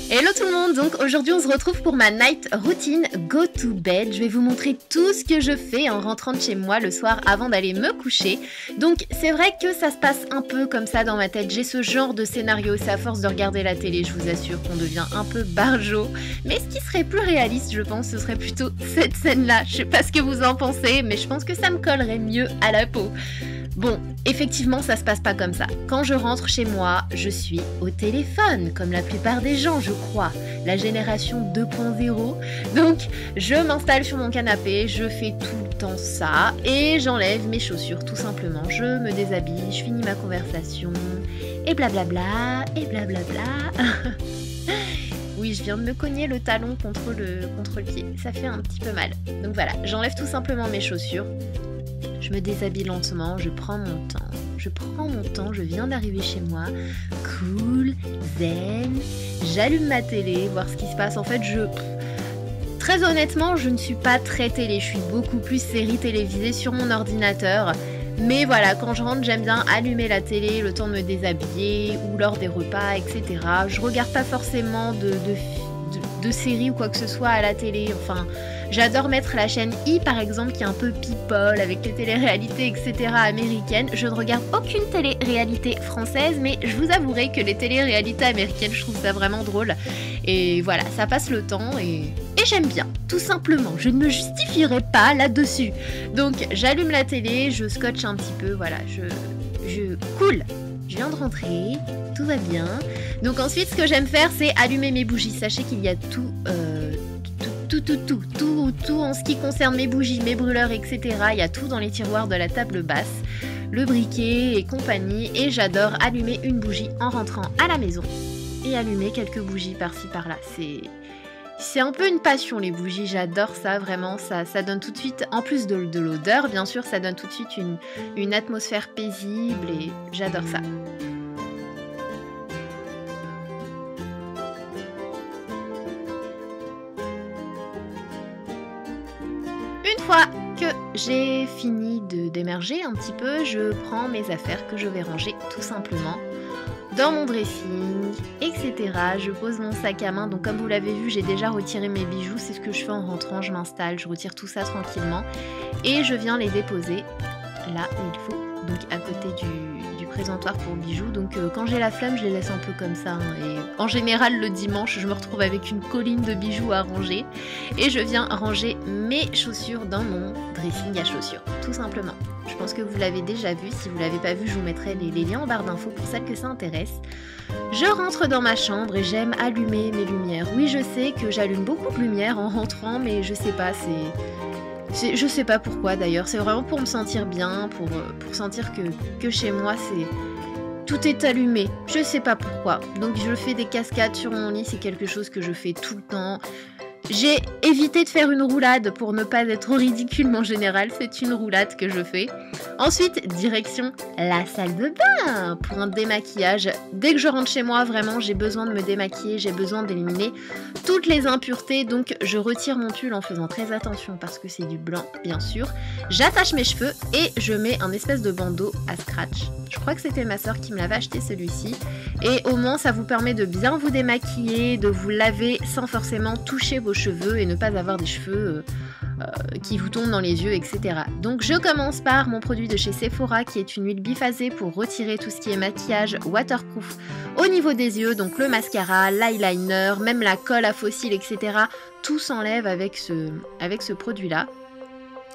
Hello tout le monde, donc aujourd'hui on se retrouve pour ma night routine go to bed. Je vais vous montrer tout ce que je fais en rentrant de chez moi le soir avant d'aller me coucher. Donc c'est vrai que ça se passe un peu comme ça dans ma tête, j'ai ce genre de scénario, c'est à force de regarder la télé, je vous assure qu'on devient un peu barjot. Mais ce qui serait plus réaliste je pense, ce serait plutôt cette scène-là. Je sais pas ce que vous en pensez, mais je pense que ça me collerait mieux à la peau. Bon, effectivement, ça se passe pas comme ça. Quand je rentre chez moi, je suis au téléphone, comme la plupart des gens, je crois. La génération 2.0. Donc, je m'installe sur mon canapé, je fais tout le temps ça, et j'enlève mes chaussures, tout simplement. Je me déshabille, je finis ma conversation, et blablabla, et blablabla. Oui, je viens de me cogner le talon contre le pied. Ça fait un petit peu mal. Donc voilà, j'enlève tout simplement mes chaussures. Je me déshabille lentement, je prends mon temps, je viens d'arriver chez moi, cool, zen, j'allume ma télé, voir ce qui se passe. En fait, très honnêtement, je ne suis pas très télé, je suis beaucoup plus série télévisée sur mon ordinateur. Mais voilà, quand je rentre, j'aime bien allumer la télé, le temps de me déshabiller, ou lors des repas, etc. Je regarde pas forcément de séries ou quoi que ce soit à la télé, enfin... J'adore mettre la chaîne I par exemple qui est un peu people avec les téléréalités etc. américaines. Je ne regarde aucune télé-réalité française mais je vous avouerai que les téléréalités américaines je trouve ça vraiment drôle. Et voilà, ça passe le temps et j'aime bien, tout simplement. Je ne me justifierai pas là-dessus. Donc j'allume la télé, je scotche un petit peu, voilà, cool. Je viens de rentrer, tout va bien. Donc ensuite ce que j'aime faire c'est allumer mes bougies. Sachez qu'il y a tout en ce qui concerne mes bougies, mes brûleurs, etc. Il y a tout dans les tiroirs de la table basse, le briquet et compagnie. Et j'adore allumer une bougie en rentrant à la maison et allumer quelques bougies par-ci par-là. C'est un peu une passion les bougies, j'adore ça vraiment. Ça donne tout de suite, en plus de l'odeur bien sûr, ça donne tout de suite une atmosphère paisible et j'adore ça. Une fois que j'ai fini d'émerger un petit peu, je prends mes affaires que je vais ranger tout simplement dans mon dressing, etc. Je pose mon sac à main, donc comme vous l'avez vu, j'ai déjà retiré mes bijoux, c'est ce que je fais en rentrant, je m'installe, je retire tout ça tranquillement et je viens les déposer là où il faut, donc à côté du présentoir pour bijoux. Donc quand j'ai la flemme, je les laisse un peu comme ça, hein. Et en général le dimanche, je me retrouve avec une colline de bijoux à ranger et je viens ranger mes chaussures dans mon dressing à chaussures, tout simplement. Je pense que vous l'avez déjà vu, si vous l'avez pas vu, je vous mettrai les liens en barre d'infos pour celles que ça intéresse. Je rentre dans ma chambre et j'aime allumer mes lumières. Oui, je sais que j'allume beaucoup de lumière en rentrant, mais je sais pas, je sais pas pourquoi d'ailleurs, c'est vraiment pour me sentir bien, pour sentir que chez moi tout est allumé, je sais pas pourquoi. Donc je fais des cascades sur mon lit, c'est quelque chose que je fais tout le temps. J'ai évité de faire une roulade pour ne pas être ridicule, mais en général c'est une roulade que je fais. Ensuite, direction la salle de bain pour un démaquillage. Dès que je rentre chez moi, vraiment j'ai besoin de me démaquiller, j'ai besoin d'éliminer toutes les impuretés. Donc je retire mon pull en faisant très attention parce que c'est du blanc bien sûr. J'attache mes cheveux et je mets un espèce de bandeau à scratch. Je crois que c'était ma soeur qui me l'avait acheté celui-ci. Et au moins ça vous permet de bien vous démaquiller, de vous laver sans forcément toucher vos cheveux et ne pas avoir des cheveux qui vous tombent dans les yeux, etc. Donc je commence par mon produit de chez Sephora qui est une huile biphasée pour retirer tout ce qui est maquillage waterproof au niveau des yeux, donc le mascara, l'eyeliner, même la colle à fossiles, etc. Tout s'enlève avec ce produit-là.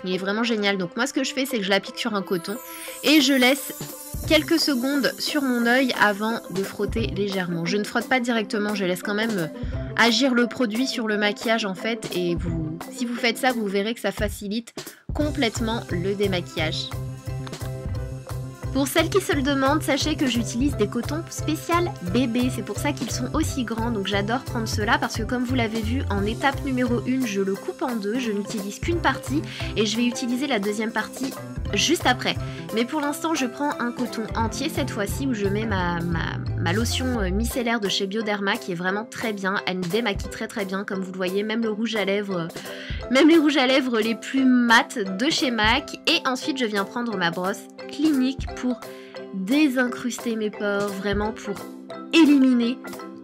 Il est vraiment génial. Donc moi ce que je fais c'est que je l'applique sur un coton et je laisse quelques secondes sur mon œil avant de frotter légèrement. Je ne frotte pas directement, je laisse quand même agir le produit sur le maquillage en fait et si vous faites ça vous verrez que ça facilite complètement le démaquillage. Pour celles qui se le demandent, sachez que j'utilise des cotons spécial bébé, c'est pour ça qu'ils sont aussi grands, donc j'adore prendre ceux-là parce que comme vous l'avez vu, en étape numéro 1, je le coupe en deux, je n'utilise qu'une partie et je vais utiliser la deuxième partie juste après. Mais pour l'instant, je prends un coton entier cette fois-ci où je mets ma lotion micellaire de chez Bioderma qui est vraiment très bien, elle me démaquille très très bien comme vous le voyez, même le rouge à lèvres, même les rouges à lèvres les plus mat de chez MAC. Et ensuite, je viens prendre ma brosse Clinique pour désincruster mes pores, vraiment pour éliminer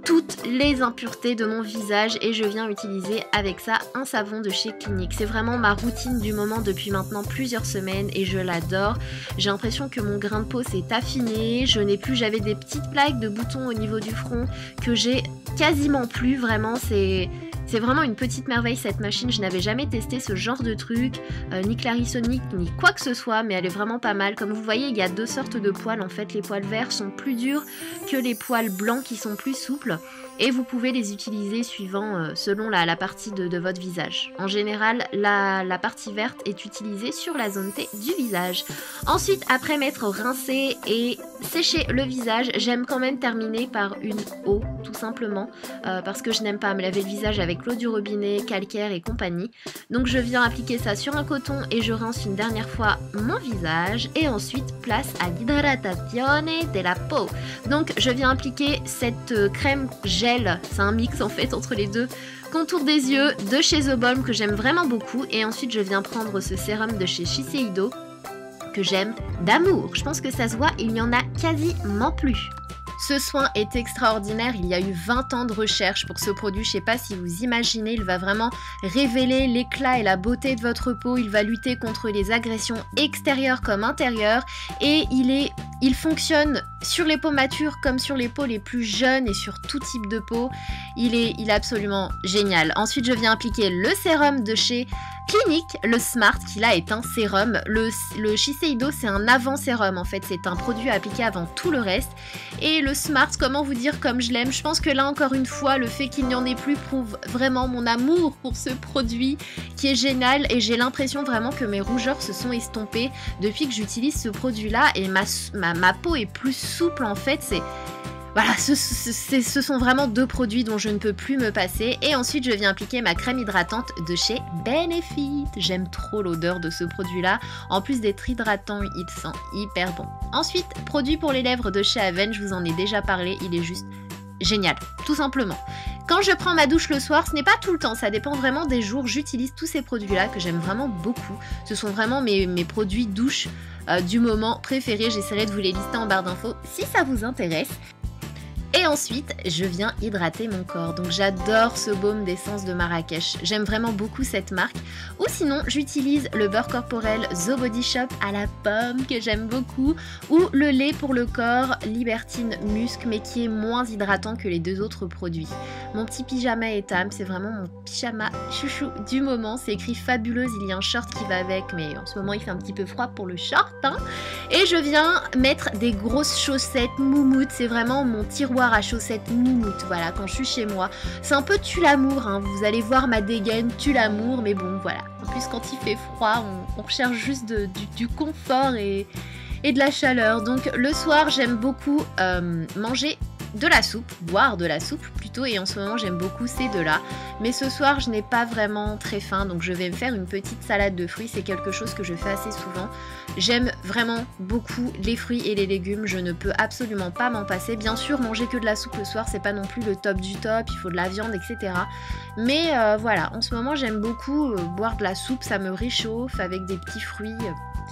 toutes les impuretés de mon visage et je viens utiliser avec ça un savon de chez Clinique. C'est vraiment ma routine du moment depuis maintenant plusieurs semaines et je l'adore. J'ai l'impression que mon grain de peau s'est affiné, j'avais des petites plaques de boutons au niveau du front que j'ai quasiment plus, vraiment c'est vraiment une petite merveille cette machine, je n'avais jamais testé ce genre de truc, ni Clarisonic, ni quoi que ce soit, mais elle est vraiment pas mal. Comme vous voyez, il y a deux sortes de poils, en fait les poils verts sont plus durs que les poils blancs qui sont plus souples, et vous pouvez les utiliser suivant, selon la partie de votre visage. En général, la partie verte est utilisée sur la zone T du visage. Ensuite, après m'être rincé et séché le visage, j'aime quand même terminer par une eau, tout simplement, parce que je n'aime pas me laver le visage avec l'eau du robinet, calcaire et compagnie. Donc je viens appliquer ça sur un coton et je rince une dernière fois mon visage et ensuite place à l'idratazione della peau. Donc je viens appliquer cette crème gel, c'est un mix en fait entre les deux, contour des yeux de chez The Balm que j'aime vraiment beaucoup et ensuite je viens prendre ce sérum de chez Shiseido que j'aime d'amour. Je pense que ça se voit, il n'y en a quasiment plus. Ce soin est extraordinaire, il y a eu 20 ans de recherche pour ce produit, je sais pas si vous imaginez, il va vraiment révéler l'éclat et la beauté de votre peau, il va lutter contre les agressions extérieures comme intérieures et il fonctionne sur les peaux matures comme sur les peaux les plus jeunes et sur tout type de peau, il est absolument génial. Ensuite je viens appliquer le sérum de chez Clinique, le Smart, qui là est un sérum. Le Shiseido, c'est un avant-sérum en fait, c'est un produit à appliquer avant tout le reste. Et le Smart, comment vous dire comme je l'aime, je pense que là encore une fois, le fait qu'il n'y en ait plus prouve vraiment mon amour pour ce produit qui est génial. Et j'ai l'impression vraiment que mes rougeurs se sont estompées depuis que j'utilise ce produit-là. Et ma peau est plus souple en fait, voilà, ce sont vraiment deux produits dont je ne peux plus me passer. Et ensuite, je viens appliquer ma crème hydratante de chez Benefit. J'aime trop l'odeur de ce produit-là. En plus d'être hydratant, il sent hyper bon. Ensuite, produit pour les lèvres de chez Aven, je vous en ai déjà parlé, il est juste génial, tout simplement. Quand je prends ma douche le soir, ce n'est pas tout le temps, ça dépend vraiment des jours. J'utilise tous ces produits-là que j'aime vraiment beaucoup. Ce sont vraiment mes produits douche du moment préférés. J'essaierai de vous les lister en barre d'infos si ça vous intéresse. Et ensuite, je viens hydrater mon corps. Donc j'adore ce baume d'essence de Marrakech. J'aime vraiment beaucoup cette marque. Ou sinon, j'utilise le beurre corporel The Body Shop à la pomme que j'aime beaucoup. Ou le lait pour le corps Libertine Musc, mais qui est moins hydratant que les deux autres produits. Mon petit pyjama Etam, c'est vraiment mon pyjama chouchou du moment. C'est écrit fabuleuse, il y a un short qui va avec, mais en ce moment il fait un petit peu froid pour le short. Et je viens mettre des grosses chaussettes moumoutes. C'est vraiment mon tiroir à chaussettes moumoute, voilà, quand je suis chez moi. C'est un peu tue l'amour, hein. Vous allez voir ma dégaine tue l'amour, mais bon, voilà. En plus, quand il fait froid, on recherche juste du confort et de la chaleur. Donc, le soir, j'aime beaucoup manger de la soupe, boire de la soupe plutôt, et en ce moment j'aime beaucoup ces deux-là. Mais ce soir je n'ai pas vraiment très faim, donc je vais me faire une petite salade de fruits, c'est quelque chose que je fais assez souvent. J'aime vraiment beaucoup les fruits et les légumes, je ne peux absolument pas m'en passer. Bien sûr, manger que de la soupe le soir, c'est pas non plus le top du top, il faut de la viande, etc. Mais voilà, en ce moment j'aime beaucoup boire de la soupe, ça me réchauffe avec des petits fruits.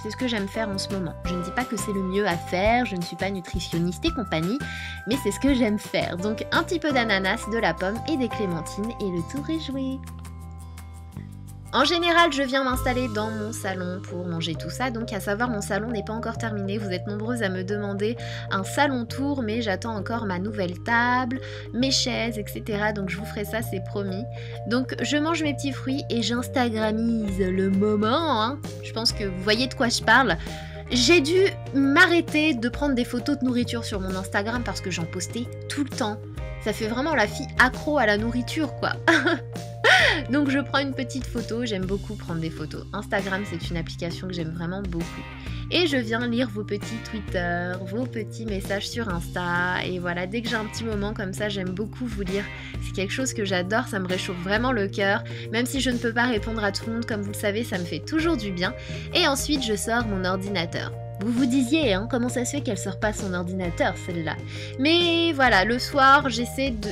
C'est ce que j'aime faire en ce moment. Je ne dis pas que c'est le mieux à faire, je ne suis pas nutritionniste et compagnie, mais c'est ce que j'aime faire. Donc un petit peu d'ananas, de la pomme et des clémentines et le tour est joué. En général, je viens m'installer dans mon salon pour manger tout ça, donc à savoir mon salon n'est pas encore terminé, vous êtes nombreuses à me demander un salon tour, mais j'attends encore ma nouvelle table, mes chaises, etc. Donc je vous ferai ça, c'est promis. Donc je mange mes petits fruits et j'instagramise le moment, hein. Je pense que vous voyez de quoi je parle. J'ai dû m'arrêter de prendre des photos de nourriture sur mon Instagram parce que j'en postais tout le temps. Ça fait vraiment la fille accro à la nourriture, quoi. Donc je prends une petite photo, j'aime beaucoup prendre des photos. Instagram, c'est une application que j'aime vraiment beaucoup. Et je viens lire vos petits Twitter, vos petits messages sur Insta. Et voilà, dès que j'ai un petit moment comme ça, j'aime beaucoup vous lire. C'est quelque chose que j'adore, ça me réchauffe vraiment le cœur. Même si je ne peux pas répondre à tout le monde, comme vous le savez, ça me fait toujours du bien. Et ensuite, je sors mon ordinateur. Vous vous disiez, hein, comment ça se fait qu'elle sort pas son ordinateur, celle-là. Mais voilà, le soir, j'essaie de...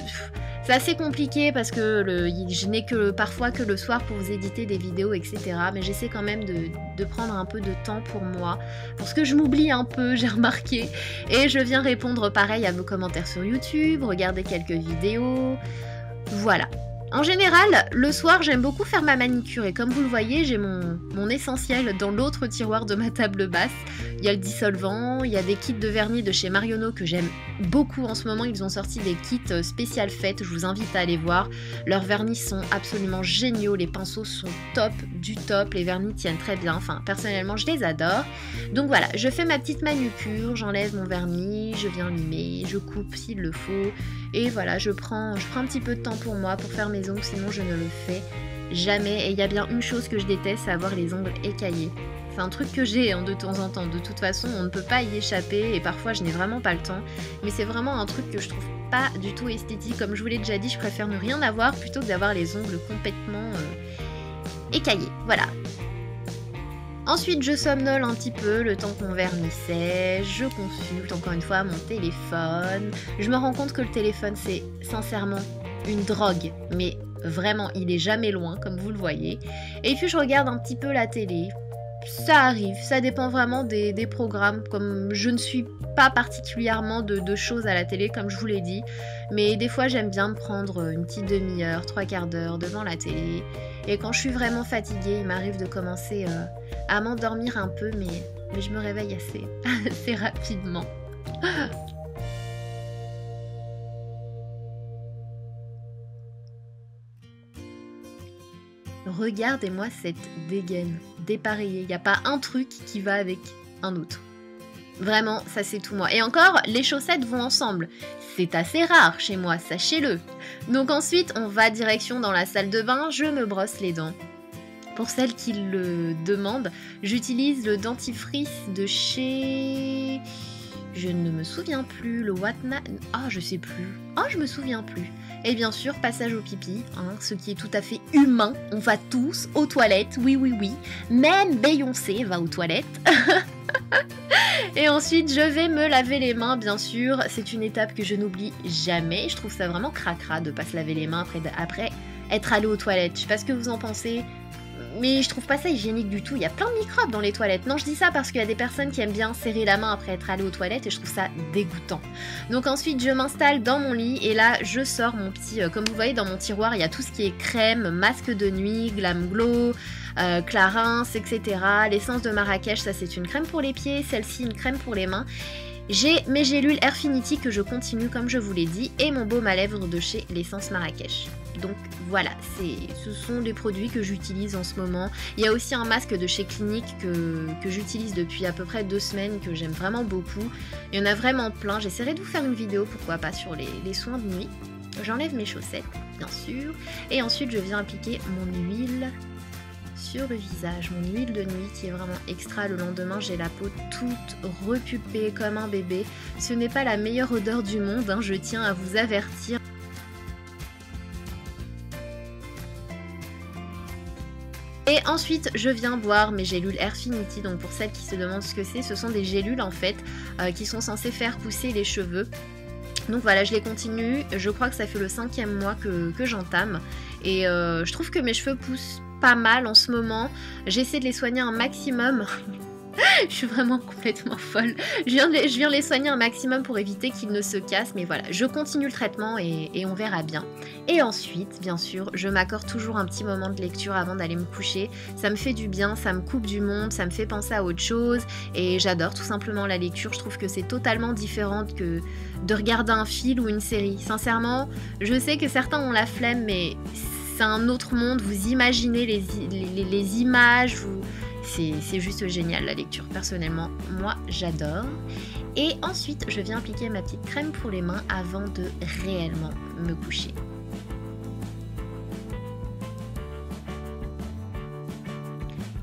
C'est assez compliqué parce que je n'ai que parfois que le soir pour vous éditer des vidéos, etc. Mais j'essaie quand même de prendre un peu de temps pour moi. Parce que je m'oublie un peu, j'ai remarqué. Et je viens répondre pareil à vos commentaires sur YouTube, regarder quelques vidéos. Voilà. En général, le soir, j'aime beaucoup faire ma manicure et comme vous le voyez, j'ai mon essentiel dans l'autre tiroir de ma table basse. Il y a le dissolvant, il y a des kits de vernis de chez Marionneau que j'aime beaucoup en ce moment. Ils ont sorti des kits spécial fêtes, je vous invite à aller voir. Leurs vernis sont absolument géniaux, les pinceaux sont top du top, les vernis tiennent très bien, enfin personnellement je les adore. Donc voilà, je fais ma petite manucure, j'enlève mon vernis, je viens limer, je coupe s'il le faut. Et voilà, je prends un petit peu de temps pour moi pour faire mes ongles, sinon je ne le fais jamais. Et il y a bien une chose que je déteste, c'est avoir les ongles écaillés. C'est un truc que j'ai de temps en temps. De toute façon, on ne peut pas y échapper et parfois je n'ai vraiment pas le temps. Mais c'est vraiment un truc que je trouve pas du tout esthétique. Comme je vous l'ai déjà dit, je préfère ne rien avoir plutôt que d'avoir les ongles complètement écaillés. Voilà. Ensuite, je somnole un petit peu le temps que mon vernis sèche, je consulte encore une fois mon téléphone. Je me rends compte que le téléphone, c'est sincèrement une drogue, mais vraiment, il est jamais loin, comme vous le voyez. Et puis, je regarde un petit peu la télé. Ça arrive, ça dépend vraiment des programmes, comme je ne suis pas particulièrement de choses à la télé, comme je vous l'ai dit. Mais des fois, j'aime bien me prendre une petite demi-heure, 3/4 d'heure devant la télé. Et quand je suis vraiment fatiguée, il m'arrive de commencer à m'endormir un peu, mais je me réveille assez rapidement. Regardez-moi cette dégaine dépareillée. Il n'y a pas un truc qui va avec un autre. Vraiment, ça c'est tout moi. Et encore, les chaussettes vont ensemble. C'est assez rare chez moi, sachez-le. Donc ensuite, on va direction dans la salle de bain. Je me brosse les dents. Pour celles qui le demandent, j'utilise le dentifrice de chez... Je ne me souviens plus, le Watna... Ah, je sais plus. Ah, je me souviens plus. Et bien sûr, passage au pipi, hein, ce qui est tout à fait humain. On va tous aux toilettes, oui, oui, oui. Même Beyoncé va aux toilettes. Et ensuite, je vais me laver les mains, bien sûr. C'est une étape que je n'oublie jamais. Je trouve ça vraiment cracra de pas se laver les mains après être allé aux toilettes. Je sais pas ce que vous en pensez. Mais je trouve pas ça hygiénique du tout, il y a plein de microbes dans les toilettes. Non, je dis ça parce qu'il y a des personnes qui aiment bien serrer la main après être allées aux toilettes et je trouve ça dégoûtant. Donc ensuite, je m'installe dans mon lit et là, je sors mon petit... comme vous voyez, dans mon tiroir, il y a tout ce qui est crème, masque de nuit, Glam Glow, Clarins, etc. L'essence de Marrakech, ça c'est une crème pour les pieds, celle-ci une crème pour les mains. J'ai mes gélules Airfinity que je continue comme je vous l'ai dit et mon baume à lèvres de chez l'essence Marrakech. Donc voilà, ce sont des produits que j'utilise en ce moment. Il y a aussi un masque de chez Clinique que j'utilise depuis à peu près 2 semaines, que j'aime vraiment beaucoup. Il y en a vraiment plein, j'essaierai de vous faire une vidéo, pourquoi pas, sur les soins de nuit. J'enlève mes chaussettes, bien sûr. Et ensuite, je viens appliquer mon huile sur le visage, mon huile de nuit qui est vraiment extra. Le lendemain, j'ai la peau toute repupée comme un bébé. Ce n'est pas la meilleure odeur du monde, hein, je tiens à vous avertir. Et ensuite, je viens boire mes gélules Airfinity. Donc pour celles qui se demandent ce que c'est, ce sont des gélules en fait qui sont censées faire pousser les cheveux. Donc voilà, je les continue. Je crois que ça fait le 5e mois que j'entame. Et je trouve que mes cheveux poussent pas mal en ce moment. J'essaie de les soigner un maximum. Je suis vraiment complètement folle. Je viens les soigner un maximum pour éviter qu'ils ne se cassent. Mais voilà, je continue le traitement et on verra bien. Et ensuite, bien sûr, je m'accorde toujours un petit moment de lecture avant d'aller me coucher. Ça me fait du bien, ça me coupe du monde, ça me fait penser à autre chose. Et j'adore tout simplement la lecture. Je trouve que c'est totalement différent que de regarder un film ou une série. Sincèrement, je sais que certains ont la flemme, mais c'est un autre monde. Vous imaginez les images, c'est juste génial la lecture, personnellement, moi j'adore. Et ensuite, je viens appliquer ma petite crème pour les mains avant de réellement me coucher.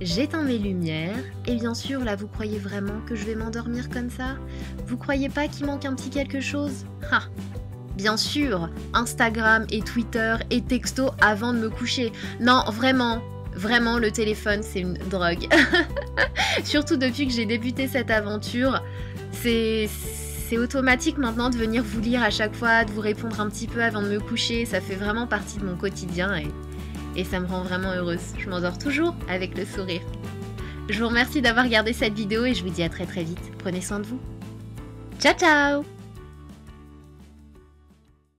J'éteins mes lumières, et bien sûr, là, vous croyez vraiment que je vais m'endormir comme ça? Vous croyez pas qu'il manque un petit quelque chose? Ah, bien sûr, Instagram et Twitter et texto avant de me coucher. Non, vraiment... Vraiment, le téléphone, c'est une drogue. Surtout depuis que j'ai débuté cette aventure, c'est c'est automatique maintenant de venir vous lire à chaque fois, de vous répondre un petit peu avant de me coucher. Ça fait vraiment partie de mon quotidien et ça me rend vraiment heureuse. Je m'endors toujours avec le sourire. Je vous remercie d'avoir regardé cette vidéo et je vous dis à très très vite. Prenez soin de vous. Ciao ciao!